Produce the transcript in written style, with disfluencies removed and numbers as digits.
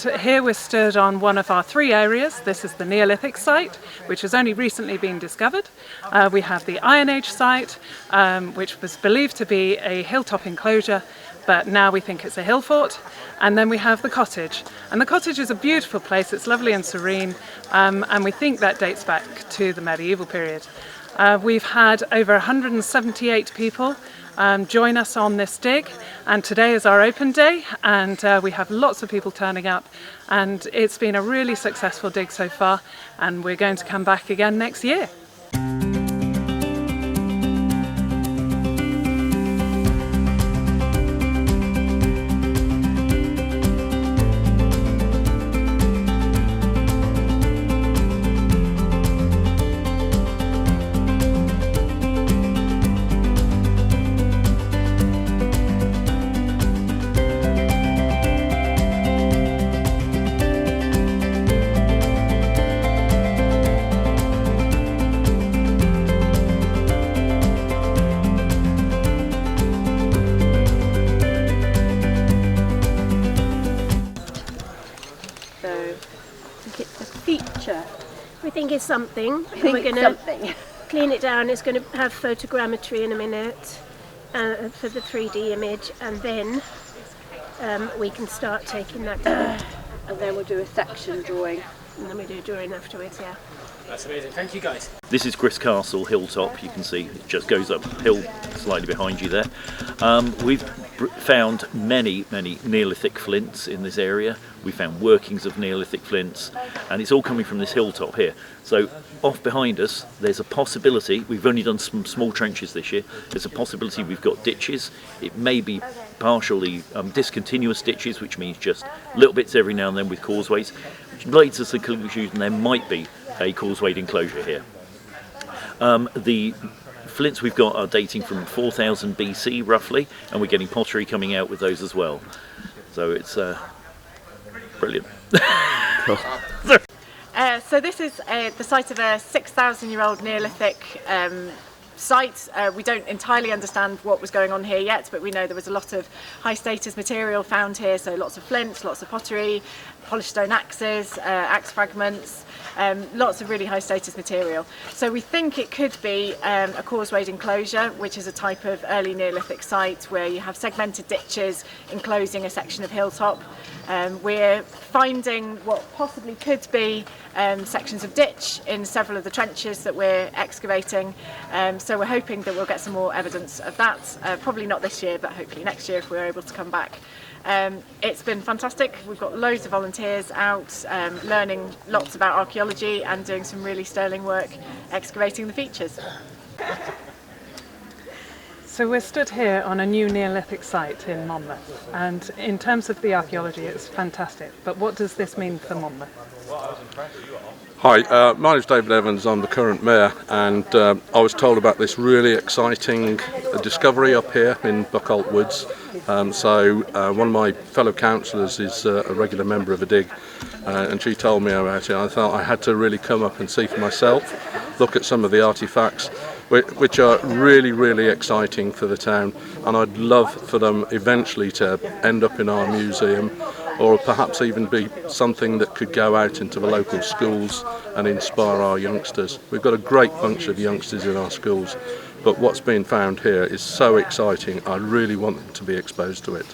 And here we're stood on one of our 3 areas. This is the Neolithic site, which has only recently been discovered. We have the Iron Age site, which was believed to be a hilltop enclosure, but now we think it's a hill fort. And then we have the cottage. And the cottage is a beautiful place. It's lovely and serene, and we think that dates back to the medieval period. We've had over 178 people join us on this dig, and today is our open day, and we have lots of people turning up, and it's been a really successful dig so far, and we're going to come back again next year. We think it's something. We're going to clean it down. It's going to have photogrammetry in a minute for the 3D image, and then we can start taking that down. And then we'll do a section drawing. And then we do a drawing afterwards, yeah. That's amazing. Thank you, guys. This is Grist Castle hilltop. You can see it just goes uphill slightly behind you there. We've found many Neolithic flints in this area. We found workings of Neolithic flints, and it's all coming from this hilltop here. So off behind us, there's a possibility, we've only done some small trenches this year, there's a possibility we've got ditches. It may be partially discontinuous ditches, which means just little bits every now and then with causeways, which leads us to the conclusion there might be a causewayed enclosure here. The flints we've got are dating from 4000 BC roughly, and we're getting pottery coming out with those as well. So it's brilliant. So this is the site of a 6,000-year-old Neolithic site. We don't entirely understand what was going on here yet, but we know there was a lot of high status material found here, so lots of flints, lots of pottery, polished stone axes, axe fragments, lots of really high status material. So we think it could be a causewayed enclosure, which is a type of early Neolithic site where you have segmented ditches enclosing a section of hilltop. We're finding what possibly could be sections of ditch in several of the trenches that we're excavating, so we're hoping that we'll get some more evidence of that, probably not this year, but hopefully next year if we're able to come back. It's been fantastic. We've got loads of volunteers out learning lots about archaeology and doing some really sterling work excavating the features. So we're stood here on a new Neolithic site in Monmouth, and in terms of the archaeology it's fantastic, but what does this mean for Monmouth? Hi, my name's David Evans, I'm the current mayor, and I was told about this really exciting discovery up here in Buckholt Woods. One of my fellow councillors is a regular member of a dig, and she told me about it. I thought I had to really come up and see for myself, look at some of the artefacts, which are really exciting for the town, and I'd love for them eventually to end up in our museum, or perhaps even be something that could go out into the local schools and inspire our youngsters. We've got a great bunch of youngsters in our schools, but what's being found here is so exciting, I really want them to be exposed to it.